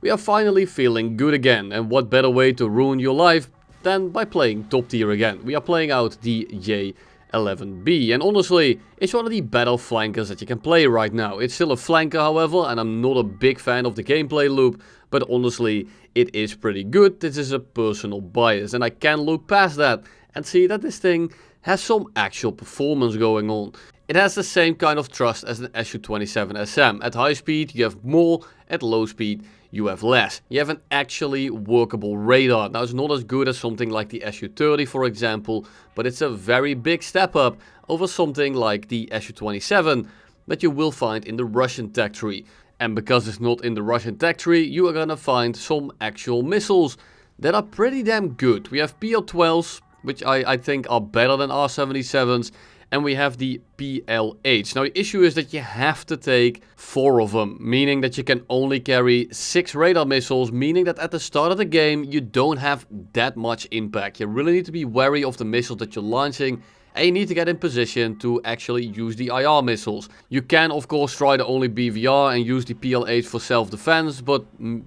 we are finally feeling good again, and what better way to ruin your life than by playing top tier again. We are playing out the J11B, and honestly, it's one of the better flankers that you can play right now. It's still a flanker, however, and I'm not a big fan of the gameplay loop, but honestly, it is pretty good. This is a personal bias, and I can look past that and see that this thing has some actual performance going on. It has the same kind of thrust as an Su-27 SM. At high speed you have more, at low speed you have less. You have an actually workable radar. Now it's not as good as something like the Su-30 for example, but it's a very big step up over something like the Su-27 that you will find in the Russian tech tree. And because it's not in the Russian tech tree, you are gonna find some actual missiles that are pretty damn good. We have PL-12s, which I think are better than R-77s. And we have the PLH. Now the issue is that you have to take 4 of them, meaning that you can only carry 6 radar missiles, meaning that at the start of the game you don't have that much impact. You really need to be wary of the missiles that you're launching, and you need to get in position to actually use the IR missiles. You can of course try to only BVR and use the PLH for self-defense, but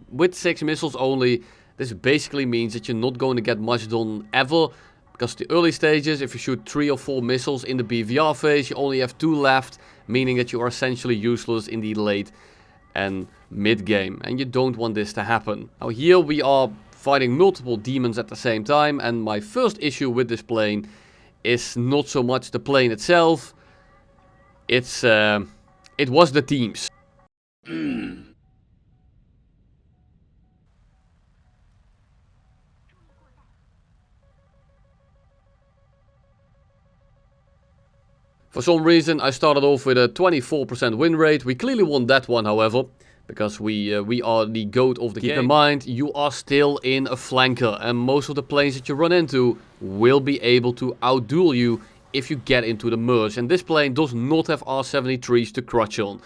with 6 missiles only, this basically means that you're not going to get much done ever. Because the early stages, if you shoot 3 or 4 missiles in the BVR phase, you only have 2 left, meaning that you are essentially useless in the late and mid game. And you don't want this to happen. Now here we are fighting multiple demons at the same time, and my first issue with this plane is not so much the plane itself, it was the teams. For some reason I started off with a 24% win rate. We clearly won that one, however, because we are the GOAT of the game. Keep in mind, you are still in a flanker, and most of the planes that you run into will be able to outduel you if you get into the merge. And this plane does not have R-73s to crutch on.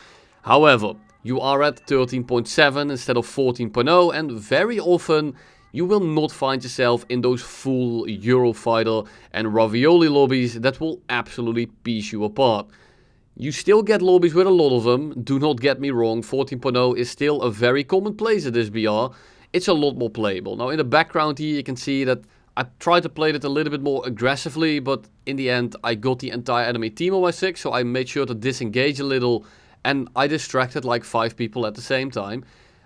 However, you are at 13.7 instead of 14.0, and very often you will not find yourself in those full Eurofighter and ravioli lobbies that will absolutely piece you apart. You still get lobbies with a lot of them, do not get me wrong, 14.0 is still a very common place at this BR. It's a lot more playable. Now in the background here you can see that I tried to play it a little bit more aggressively, but in the end I got the entire enemy team on my 6, so I made sure to disengage a little, and I distracted like 5 people at the same time.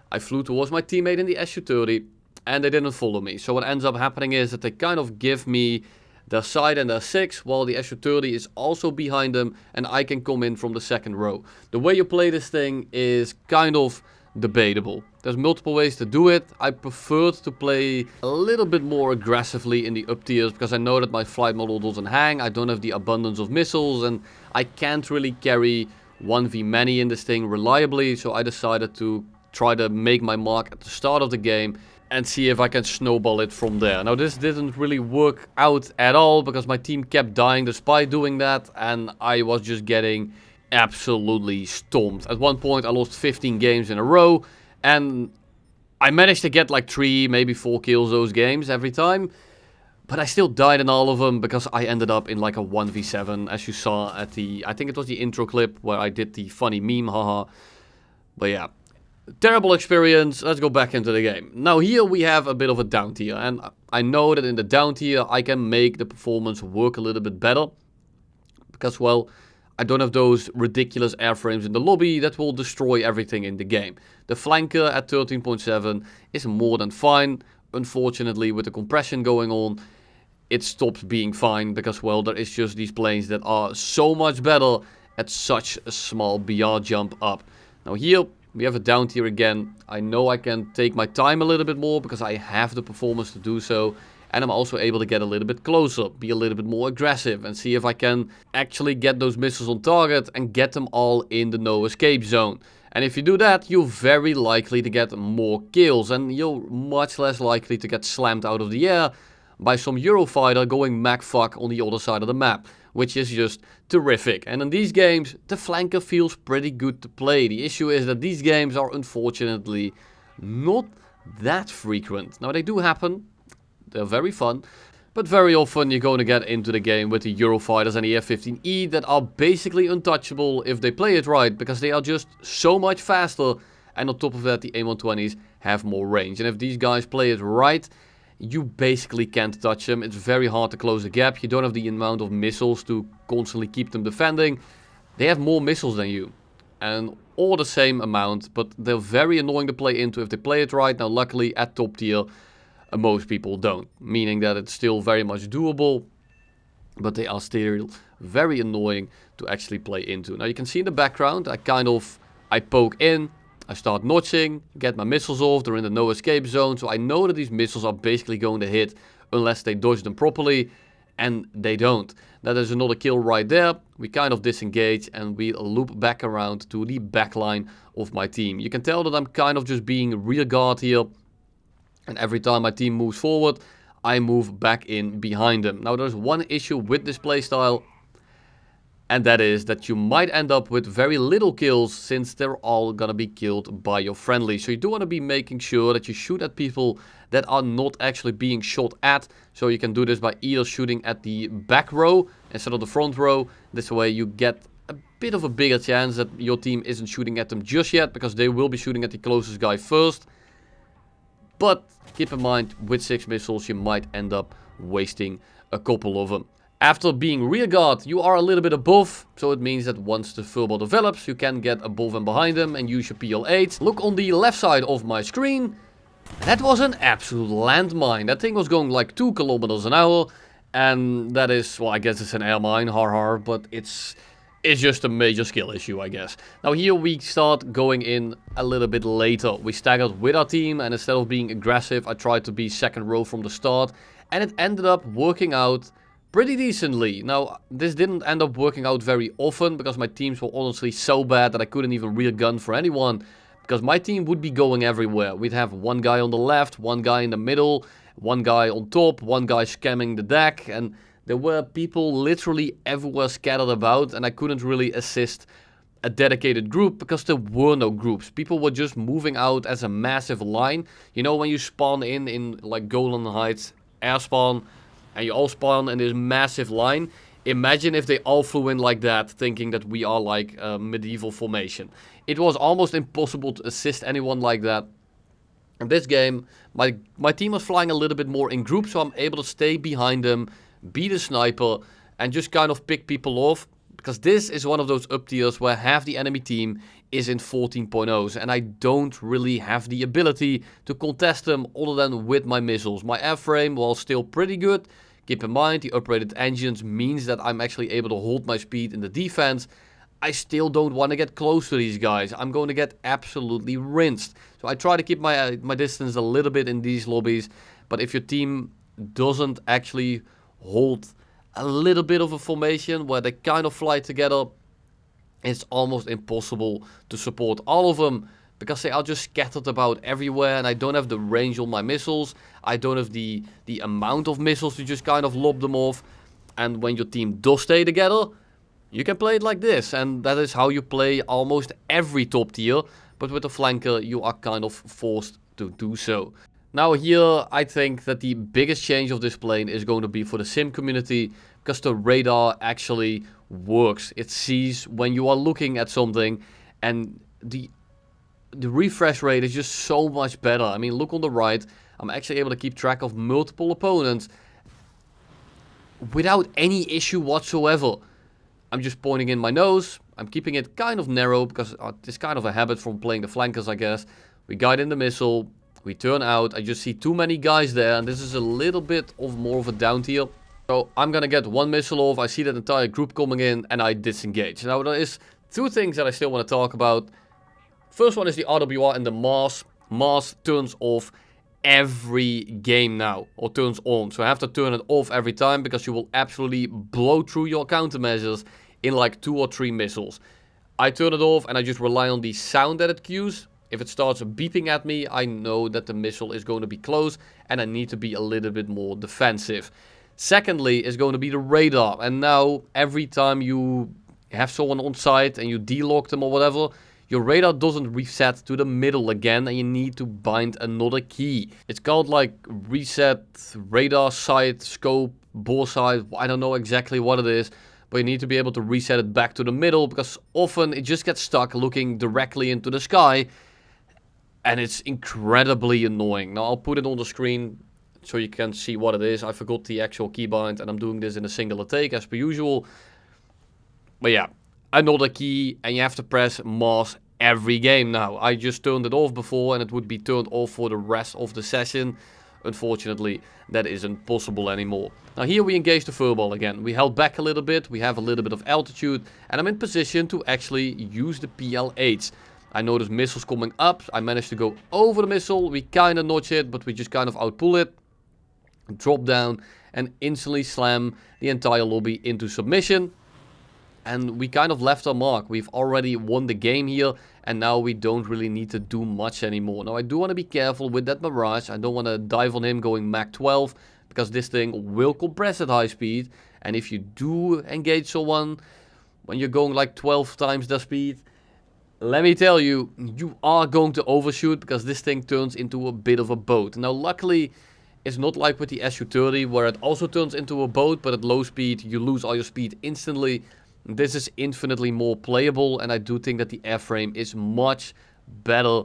I flew towards my teammate in the Su-30, and they didn't follow me. So what ends up happening is that they kind of give me their side and their 6, while the Su-30 is also behind them, and I can come in from the second row. The way you play this thing is kind of debatable. There's multiple ways to do it. I preferred to play a little bit more aggressively in the up tiers, because I know that my flight model doesn't hang, I don't have the abundance of missiles, and I can't really carry 1v many in this thing reliably, so I decided to try to make my mark at the start of the game and see if I can snowball it from there. Now this didn't really work out at all, because my team kept dying despite doing that, and I was just getting absolutely stomped. At one point I lost 15 games in a row, and I managed to get like 3, maybe 4 kills those games every time, but I still died in all of them because I ended up in like a 1v7, as you saw at the, I think it was the intro clip where I did the funny meme, haha. But yeah, terrible experience. Let's go back into the game. Now here we have a bit of a down tier, and I know that in the down tier I can make the performance work a little bit better, because well, I don't have those ridiculous airframes in the lobby that will destroy everything in the game. The flanker at 13.7 is more than fine. Unfortunately, with the compression going on, it stops being fine, because well, there is just these planes that are so much better at such a small BR jump up. Now here we have a down tier again. I know I can take my time a little bit more because I have the performance to do so. And I'm also able to get a little bit closer, be a little bit more aggressive, and see if I can actually get those missiles on target and get them all in the no escape zone. And if you do that, you're very likely to get more kills, and you're much less likely to get slammed out of the air by some Eurofighter going Mac fuck on the other side of the map, which is just terrific. And in these games, the flanker feels pretty good to play. The issue is that these games are unfortunately not that frequent. Now they do happen, they're very fun, but very often you're going to get into the game with the Eurofighters and the F-15E that are basically untouchable if they play it right, because they are just so much faster And on top of that, the A120s have more range. And if these guys play it right, you basically can't touch them. It's very hard to close the gap. You don't have the amount of missiles to constantly keep them defending. They have more missiles than you. And all the same amount, but they're very annoying to play into if they play it right. Now, luckily, at top tier, most people don't. Meaning that it's still very much doable, but they are still very annoying to actually play into. Now, you can see in the background, I poke in, I start notching, get my missiles off, they're in the no escape zone, so I know that these missiles are basically going to hit unless they dodge them properly, and they don't. Now there's another kill right there, we kind of disengage and we loop back around to the back line of my team. You can tell that I'm kind of just being rear guard here, and every time my team moves forward, I move back in behind them. Now there's one issue with this playstyle, and that is that you might end up with very little kills since they're all gonna be killed by your friendly. So you do want to be making sure that you shoot at people that are not actually being shot at. So you can do this by either shooting at the back row instead of the front row. This way you get a bit of a bigger chance that your team isn't shooting at them just yet, because they will be shooting at the closest guy first. But keep in mind, with 6 missiles you might end up wasting a couple of them. After being rear guard, you are a little bit above, so it means that once the furball develops, you can get above and behind them and use your PL8. Look on the left side of my screen. That was an absolute landmine. That thing was going like 2 kilometers an hour, and that is, well, I guess it's an air mine, har, but it's just a major skill issue, I guess. Now here we start going in a little bit later. We staggered with our team, and instead of being aggressive, I tried to be second row from the start, and it ended up working out pretty decently. Now, this didn't end up working out very often, because my teams were honestly so bad that I couldn't even rear gun for anyone, because my team would be going everywhere. We'd have one guy on the left, one guy in the middle, one guy on top, one guy scamming the deck, and there were people literally everywhere scattered about, and I couldn't really assist a dedicated group because there were no groups. People were just moving out as a massive line. You know, when you spawn in like Golan Heights air spawn, and you all spawn in this massive line. Imagine if they all flew in like that, thinking that we are like a medieval formation. It was almost impossible to assist anyone like that. In this game, my team was flying a little bit more in groups, so I'm able to stay behind them, be the sniper, and just kind of pick people off. Because this is one of those up tiers where half the enemy team is in 14.0s, and I don't really have the ability to contest them other than with my missiles. My airframe was still pretty good. Keep in mind, the upgraded engines means that I'm actually able to hold my speed in the defense. I still don't want to get close to these guys. I'm going to get absolutely rinsed. So I try to keep my distance a little bit in these lobbies. But if your team doesn't actually hold a little bit of a formation where they kind of fly together, it's almost impossible to support all of them, because they are just scattered about everywhere, and I don't have the range on my missiles. I don't have the amount of missiles to just kind of lob them off. And when your team does stay together, you can play it like this. And that is how you play almost every top tier. But with a flanker, you are kind of forced to do so. Now here, I think that the biggest change of this plane is going to be for the sim community, because the radar actually works. It sees when you are looking at something, and the refresh rate is just so much better. I mean, look on the right. I'm actually able to keep track of multiple opponents without any issue whatsoever. I'm just pointing in my nose. I'm keeping it kind of narrow because it's kind of a habit from playing the flankers, I guess. We guide in the missile. We turn out. I just see too many guys there, and this is a little bit of more of a down tier. So I'm gonna get one missile off. I see that entire group coming in, and I disengage. Now there is 2 things that I still want to talk about. First one is the RWR and the Mars. Mars turns off every game now, or turns on. So I have to turn it off every time, because you will absolutely blow through your countermeasures in like 2 or 3 missiles. I turn it off and I just rely on the sound that it cues. If it starts beeping at me, I know that the missile is going to be close and I need to be a little bit more defensive. Secondly is going to be the radar. And now every time you have someone on site and you de-lock them or whatever, your radar doesn't reset to the middle again, and you need to bind another key. It's called like reset radar sight, scope, bore sight. I don't know exactly what it is, but you need to be able to reset it back to the middle, because often it just gets stuck looking directly into the sky. And it's incredibly annoying. Now I'll put it on the screen so you can see what it is. I forgot the actual keybind and I'm doing this in a singular take as per usual. But yeah, another key and you have to press Mars every game now. I just turned it off before and it would be turned off for the rest of the session. Unfortunately, that isn't possible anymore. Now here we engage the furball again. We held back a little bit, we have a little bit of altitude, and I'm in position to actually use the PL8s. I noticed missiles coming up, I managed to go over the missile, we kind of notch it, but we just kind of outpull it, drop down, and instantly slam the entire lobby into submission. And we kind of left our mark. We've already won the game here. And now we don't really need to do much anymore. Now I do want to be careful with that Mirage. I don't want to dive on him going Mach 12. Because this thing will compress at high speed. And if you do engage someone when you're going like 12 times the speed, let me tell you, you are going to overshoot. Because this thing turns into a bit of a boat. Now luckily, it's not like with the Su-30 where it also turns into a boat. But at low speed, you lose all your speed instantly. This is infinitely more playable, and I do think that the airframe is much better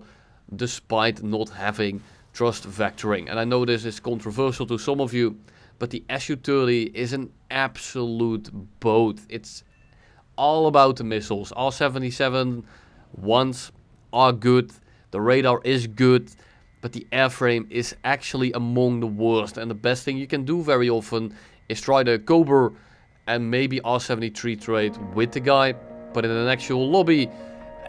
despite not having thrust vectoring. And I know this is controversial to some of you, but the Su-30 is an absolute boat. It's all about the missiles. R-77 ones are good, the radar is good, but the airframe is actually among the worst. And the best thing you can do very often is try the Cobra and maybe R-73 trade with the guy, but in an actual lobby,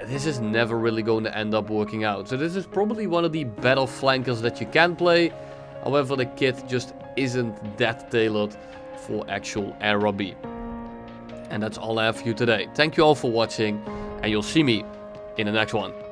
this is never really going to end up working out. So this is probably one of the better flankers that you can play. However, the kit just isn't that tailored for actual air rugby. And that's all I have for you today. Thank you all for watching, and you'll see me in the next one.